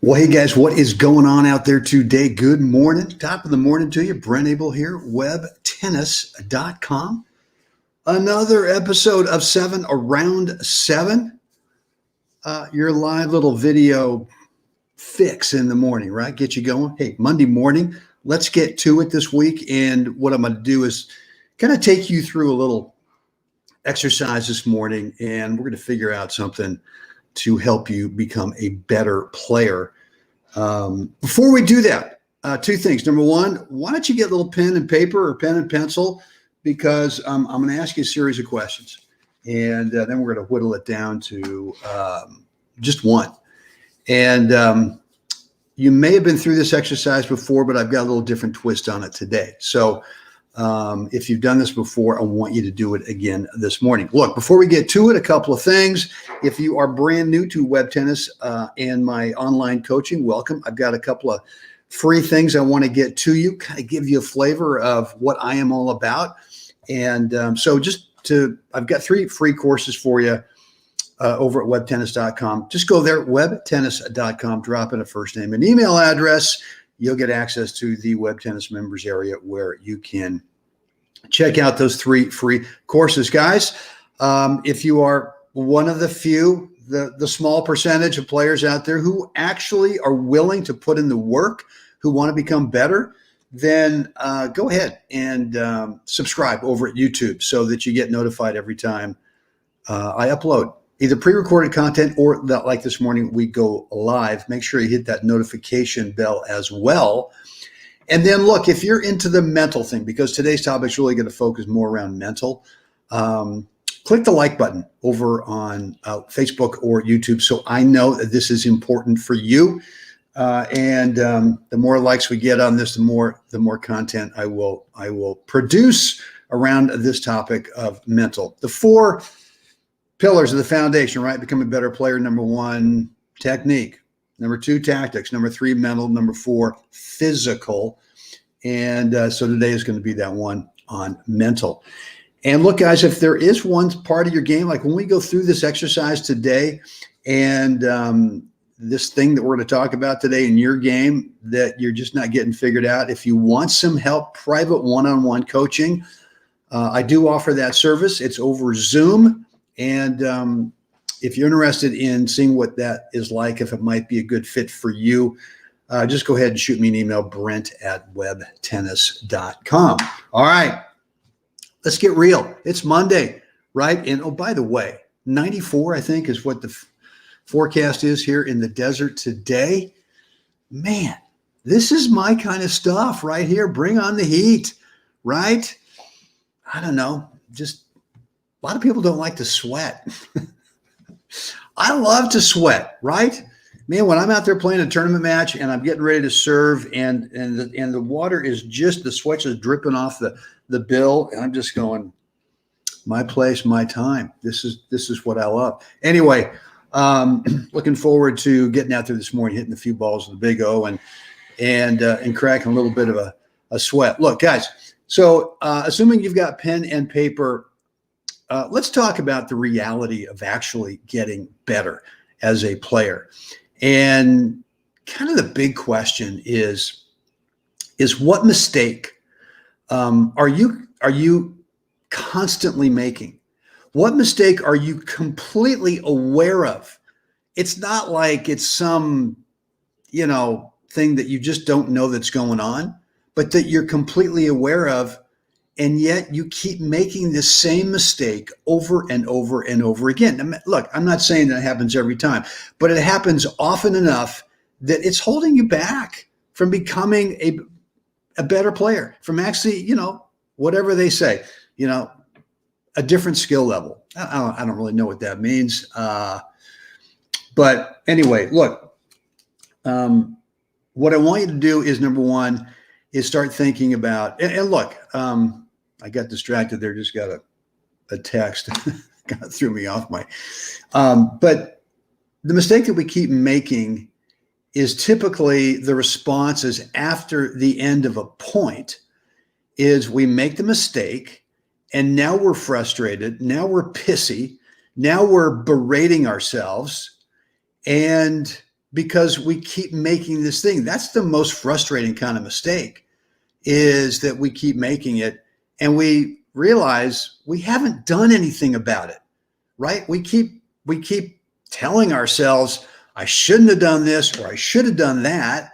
Well, hey guys, what is going on out there today? Good morning. Top of the morning to you. Brent Abel here, webtennis.com. Another episode of 7 Around 7. Your live little video fix in the morning, right? Get you going. Hey, Monday morning, let's get to it this week. And what I'm going to do is kind of take you through a little exercise this morning, and we're going to figure out something to help you become a better player. Before we do that, two things. Number one, why don't you get a little pen and paper or pen and pencil, because I'm going to ask you a series of questions, and then we're going to whittle it down to just one. And you may have been through this exercise before, but I've got a little different twist on it today. So if you've done this before, I want you to do it again this morning. Look, before we get to it, a couple of things. If you are brand new to web tennis and my online coaching, welcome. I've got a couple of free things I want to get to you, kind of give you a flavor of what I am all about. And I've got 3 free courses for you over at webtennis.com. Just go there, webtennis.com, drop in a first name and email address. You'll get access to the Web Tennis members area where you can check out those 3 free courses, guys. If you are one of the few, the small percentage of players out there who actually are willing to put in the work, who want to become better, then go ahead and subscribe over at YouTube so that you get notified every time I upload either pre-recorded content or that, like this morning, we go live. Make sure you hit that notification bell as well. And then look, if you're into the mental thing, because today's topic is really going to focus more around mental, click the like button over on Facebook or YouTube so I know that this is important for you. And the more likes we get on this, the more content I will produce around this topic of mental. The 4 pillars of the foundation, right? Become a better player. Number 1, technique. Number 2, tactics. Number 3, mental. Number 4, physical. And so today is going to be that one on mental. And look, guys, if there is one part of your game, like when we go through this exercise today and this thing that we're going to talk about today in your game that you're just not getting figured out, if you want some help, private one-on-one coaching, I do offer that service. It's over Zoom. And if you're interested in seeing what that is like, if it might be a good fit for you, just go ahead and shoot me an email, brent@webtennis.com. All right, let's get real. It's Monday, right? And oh, by the way, 94, I think, is what the forecast is here in the desert today. Man, this is my kind of stuff right here. Bring on the heat, right? I don't know, just a lot of people don't like to sweat. I love to sweat, right? Man, when I'm out there playing a tournament match and I'm getting ready to serve and the water is just, the sweat's just dripping off the bill, and I'm just going, my place, my time. This is what I love. Anyway, looking forward to getting out there this morning, hitting a few balls with the Big O and cracking a little bit of a sweat. Look, guys, so assuming you've got pen and paper, let's talk about the reality of actually getting better as a player. And kind of the big question is what mistake are you constantly making? What mistake are you completely aware of? It's not like it's some, thing that you just don't know that's going on, but that you're completely aware of. And yet you keep making the same mistake over and over and over again. Look, I'm not saying that it happens every time, but it happens often enough that it's holding you back from becoming a better player, from actually, whatever they say, a different skill level. I don't really know what that means. But anyway, look, what I want you to do is, number 1, is start thinking about, and look, I got distracted there. Just got a text, kind of threw me off my. But the mistake that we keep making is typically the responses after the end of a point is we make the mistake, and now we're frustrated. Now we're pissy. Now we're berating ourselves, and because we keep making this thing. That's the most frustrating kind of mistake, is that we keep making it and we realize we haven't done anything about it, right? We keep telling ourselves, I shouldn't have done this or I should have done that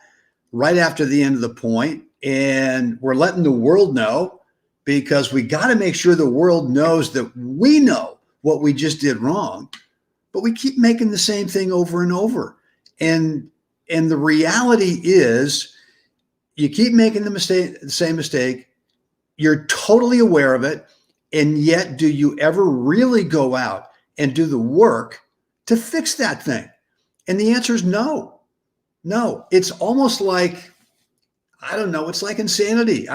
right after the end of the point. And we're letting the world know, because we got to make sure the world knows that we know what we just did wrong, but we keep making the same thing over and over. And the reality is, you keep making the same mistake. You're totally aware of it. And yet, do you ever really go out and do the work to fix that thing? And the answer is no. No, it's almost like, I don't know, it's like insanity.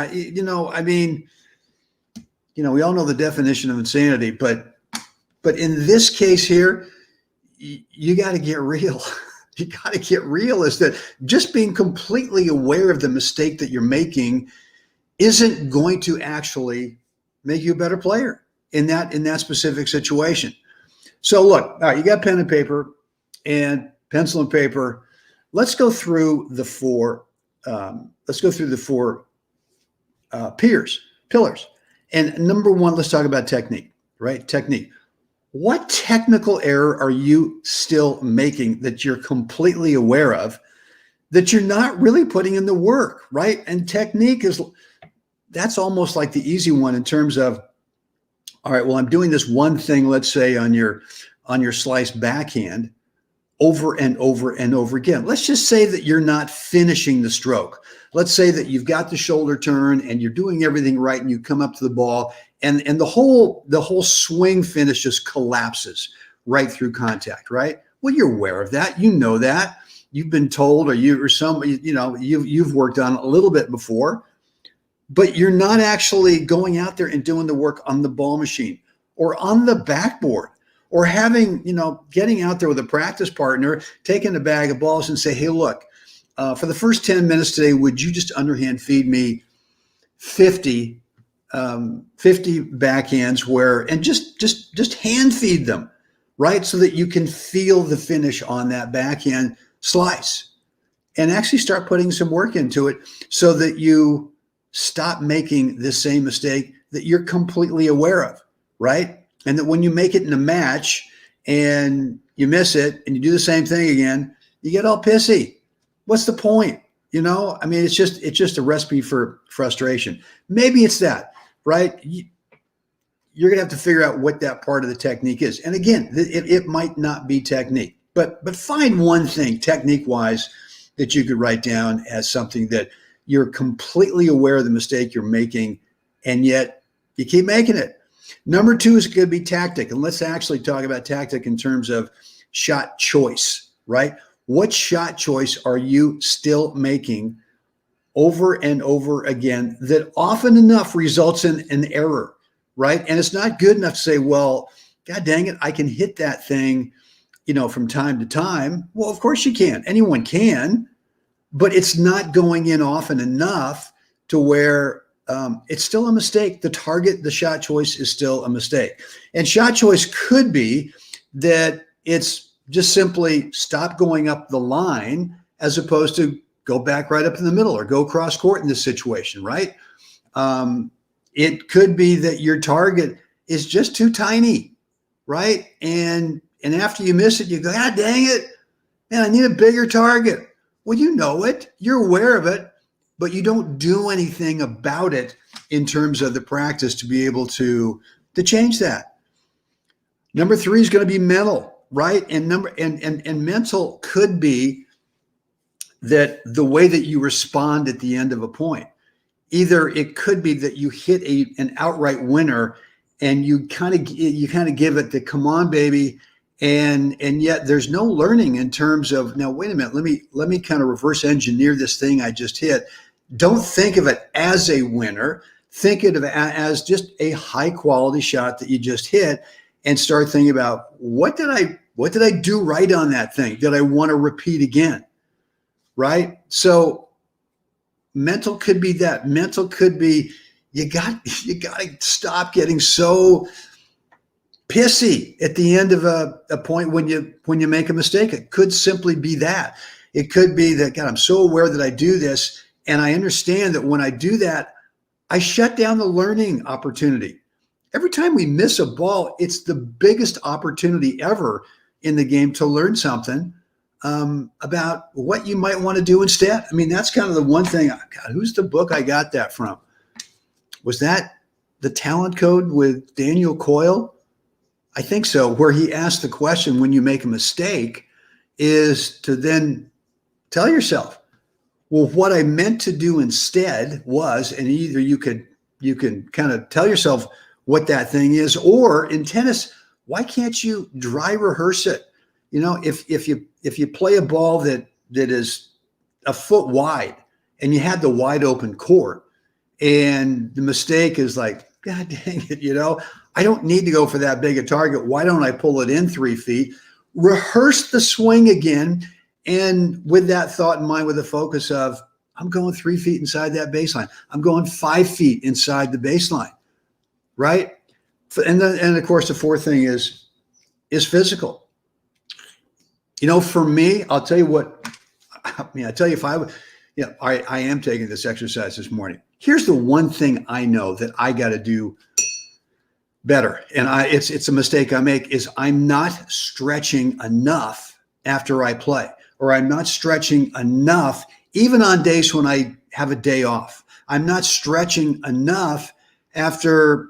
We all know the definition of insanity, but in this case here, you got to get real. You got to get real, is that just being completely aware of the mistake that you're making isn't going to actually make you a better player in that specific situation. So look, all right, you got pen and paper and pencil and paper. Let's go through the four. Pillars. And number one, let's talk about technique, right? Technique. What technical error are you still making that you're completely aware of, that you're not really putting in the work, right? And technique that's almost like the easy one in terms of, all right, well, I'm doing this one thing, let's say on your slice backhand, over and over and over again. Let's just say that you're not finishing the stroke. Let's say that you've got the shoulder turn and you're doing everything right, and you come up to the ball and the whole swing finish just collapses right through contact, right? Well, you're aware of that. You know that. You've been told, or you've worked on it a little bit before, but you're not actually going out there and doing the work on the ball machine or on the backboard, or getting out there with a practice partner, taking a bag of balls and say, hey, look, for the first 10 minutes today, would you just underhand feed me 50 backhands and just hand feed them, right? So that you can feel the finish on that backhand slice, and actually start putting some work into it so that you stop making the same mistake that you're completely aware of, right? And that when you make it in a match and you miss it and you do the same thing again, you get all pissy. What's the point? It's just a recipe for frustration. Maybe it's that, right? You're going to have to figure out what that part of the technique is. And again, it might not be technique, but find one thing technique-wise that you could write down as something that you're completely aware of the mistake you're making, and yet you keep making it. Number two is going to be tactic. And let's actually talk about tactic in terms of shot choice, right? What shot choice are you still making over and over again that often enough results in an error, right? And it's not good enough to say, well, God dang it, I can hit that thing, from time to time. Well, of course you can. Anyone can, but it's not going in often enough to where it's still a mistake. The shot choice is still a mistake. And shot choice could be that it's just simply stop going up the line as opposed to go back right up in the middle or go cross court in this situation, right? It could be that your target is just too tiny, right? And after you miss it, you go, ah, dang it, man, I need a bigger target. Well, you know it, you're aware of it, but you don't do anything about it in terms of the practice to be able to change that. Number three is going to be mental, right? And mental could be that the way that you respond at the end of a point. Either it could be that you hit an outright winner and you kind of give it the come on, baby, and yet there's no learning in terms of, now wait a minute, let me kind of reverse engineer this thing I just hit. Don't think of it as a winner. Think of it as just a high quality shot that you just hit, and start thinking about what did I do right on that thing that I want to repeat again, right? So mental could be that. Mental could be you got to stop getting so pissy at the end of a point when you make a mistake. It could simply be that. It could be that, God, I'm so aware that I do this, and I understand that when I do that, I shut down the learning opportunity. Every time we miss a ball, it's the biggest opportunity ever in the game to learn something about what you might want to do instead. I mean, that's kind of the one thing. God, who's the book I got that from? Was that The Talent Code with Daniel Coyle? I think so, where he asked the question, when you make a mistake, is to then tell yourself, well, what I meant to do instead was, and either you can kind of tell yourself what that thing is, or in tennis, why can't you dry rehearse it? You know, if you play a ball that is a foot wide and you had the wide open court, and the mistake is like, God dang it, you know, I don't need to go for that big a target. Why don't I pull it in 3 feet? Rehearse the swing again. And with that thought in mind, with the focus of, I'm going 3 feet inside that baseline. I'm going 5 feet inside the baseline, right? And of course, the fourth thing is physical. You know, for me, I'll tell you what, I mean, I tell you, if I would, you know, I am taking this exercise this morning. Here's the one thing I know that I got to do better. And it's a mistake I make, is I'm not stretching enough after I play, or I'm not stretching enough even on days when I have a day off. I'm not stretching enough after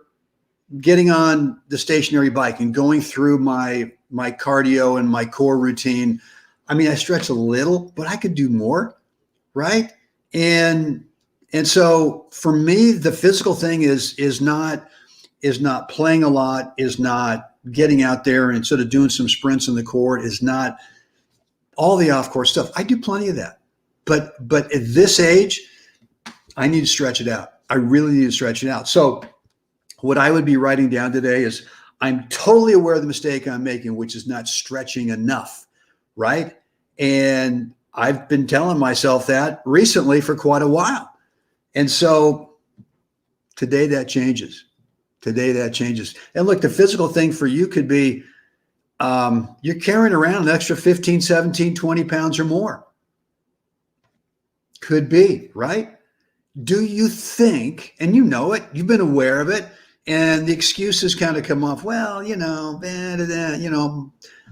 getting on the stationary bike and going through my cardio and my core routine. I mean, I stretch a little, but I could do more, right? And so for me, the physical thing is not playing a lot, is not getting out there and sort of doing some sprints in the court, is not all the off-course stuff. I do plenty of that. But at this age, I need to stretch it out. I really need to stretch it out. So what I would be writing down today is, I'm totally aware of the mistake I'm making, which is not stretching enough, right? And I've been telling myself that recently for quite a while. And so today that changes. Today that changes. And look, the physical thing for you could be, you're carrying around an extra 15, 17, 20 pounds or more. Could be, right? Do you think, and you know it, you've been aware of it, and the excuses kind of come off, well, you know,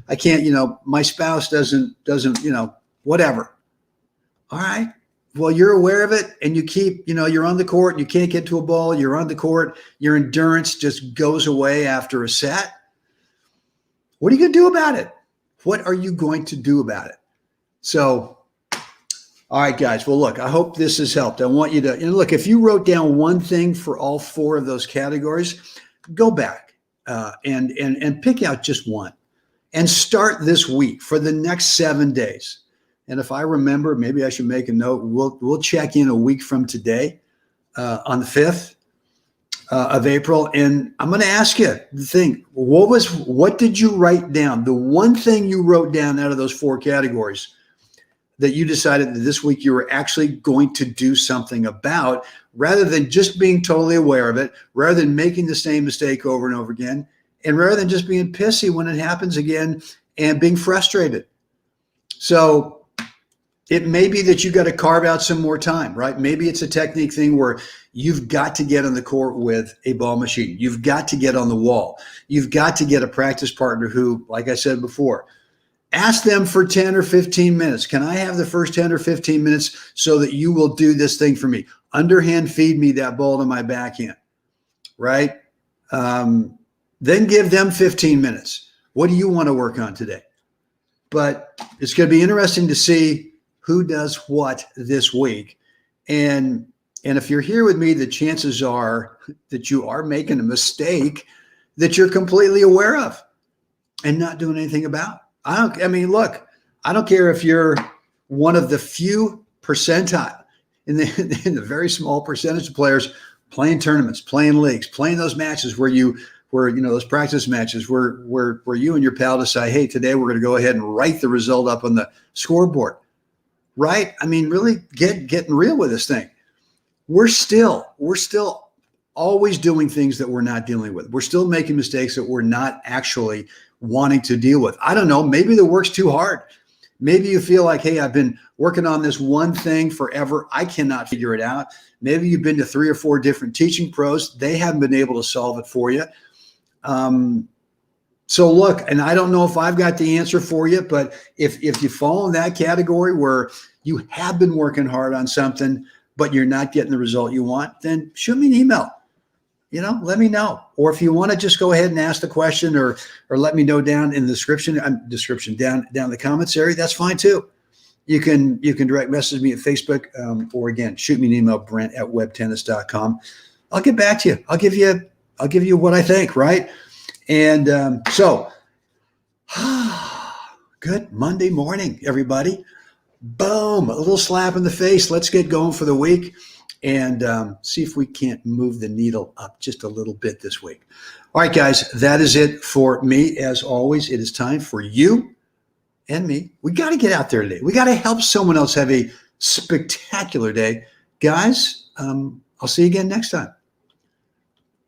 I can't, you know, my spouse doesn't, you know, whatever. All right. Well, you're aware of it, and you keep, you know, you're on the court and you can't get to a ball. You're on the court. Your endurance just goes away after a set. What are you going to do about it? What are you going to do about it? So, all right, guys. Well, look, I hope this has helped. I want you to, and look, if you wrote down one thing for all 4 of those categories, go back and pick out just one and start this week for the next 7 days. And if I remember, maybe I should make a note. We'll check in a week from today on the 5th of April. And I'm going to ask you the thing, what did you write down? The one thing you wrote down out of those 4 categories that you decided that this week you were actually going to do something about, rather than just being totally aware of it, rather than making the same mistake over and over again, and rather than just being pissy when it happens again and being frustrated. So it may be that you got to carve out some more time, right? Maybe it's a technique thing where you've got to get on the court with a ball machine. You've got to get on the wall. You've got to get a practice partner who, like I said before, ask them for 10 or 15 minutes. Can I have the first 10 or 15 minutes so that you will do this thing for me? Underhand feed me that ball to my backhand, right? Then give them 15 minutes. What do you want to work on today? But it's going to be interesting to see who does what this week. And if you're here with me, the chances are that you are making a mistake that you're completely aware of and not doing anything about. I don't care if you're one of the few percentile in the very small percentage of players playing tournaments, playing leagues, playing those matches where those practice matches where you and your pal decide, hey, today we're going to go ahead and write the result up on the scoreboard. Right? I mean, really getting real with this thing. We're still always doing things that we're not dealing with. We're still making mistakes that we're not actually wanting to deal with. I don't know. Maybe the work's too hard. Maybe you feel like, hey, I've been working on this one thing forever. I cannot figure it out. Maybe you've been to 3 or 4 different teaching pros. They haven't been able to solve it for you. So look, and I don't know if I've got the answer for you, but if you fall in that category where you have been working hard on something, but you're not getting the result you want, then shoot me an email. Let me know. Or if you want to just go ahead and ask the question or let me know down in the description down in the comments area, that's fine too. You can direct message me at Facebook, or again, shoot me an email, brent@webtennis.com. I'll get back to you. I'll give you what I think, right? And so good Monday morning, everybody. Boom, a little slap in the face. Let's get going for the week and see if we can't move the needle up just a little bit this week. All right, guys, that is it for me. As always, it is time for you and me. We got to get out there today. We got to help someone else have a spectacular day. Guys, I'll see you again next time.